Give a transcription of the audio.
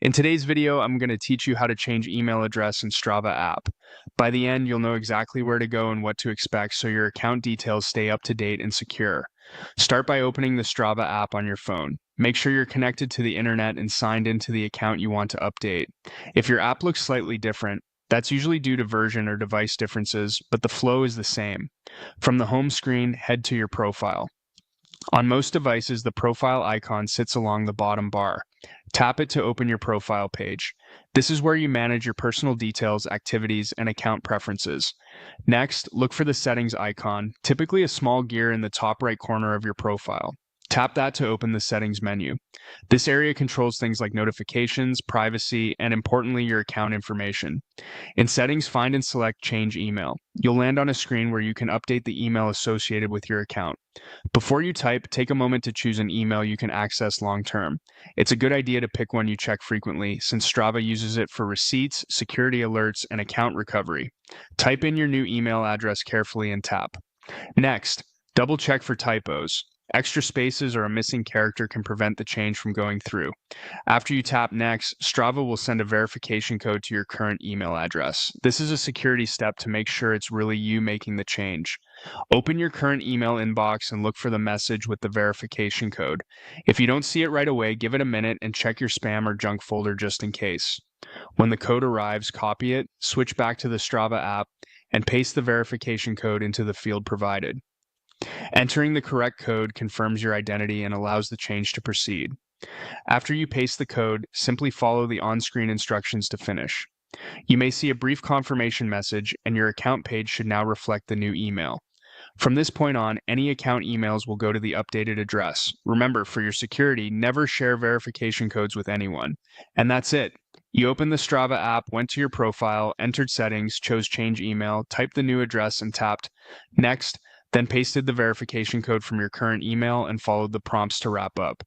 In today's video, I'm going to teach you how to change email address in Strava app. By the end, you'll know exactly where to go and what to expect so your account details stay up to date and secure. Start by opening the Strava app on your phone. Make sure you're connected to the internet and signed into the account you want to update. If your app looks slightly different, that's usually due to version or device differences, but the flow is the same. From the home screen, head to your profile. On most devices, the profile icon sits along the bottom bar. Tap it to open your profile page. This is where you manage your personal details, activities, and account preferences. Next, look for the settings icon, typically a small gear in the top right corner of your profile. Tap that to open the settings menu. This area controls things like notifications, privacy, and importantly, your account information. In settings, find and select change email. You'll land on a screen where you can update the email associated with your account. Before you type, take a moment to choose an email you can access long term. It's a good idea to pick one you check frequently, since Strava uses it for receipts, security alerts, and account recovery. Type in your new email address carefully and tap. Next, double check for typos. Extra spaces or a missing character can prevent the change from going through. After you tap Next, Strava will send a verification code to your current email address. This is a security step to make sure it's really you making the change. Open your current email inbox and look for the message with the verification code. If you don't see it right away, give it a minute and check your spam or junk folder just in case. When the code arrives, copy it, switch back to the Strava app, and paste the verification code into the field provided. Entering the correct code confirms your identity and allows the change to proceed. After you paste the code, simply follow the on-screen instructions to finish. You may see a brief confirmation message, and your account page should now reflect the new email. From this point on, any account emails will go to the updated address. Remember, for your security, never share verification codes with anyone. And that's it. You opened the Strava app, went to your profile, entered settings, chose change email, typed the new address, and tapped Next, then pasted the verification code from your current email and followed the prompts to wrap up.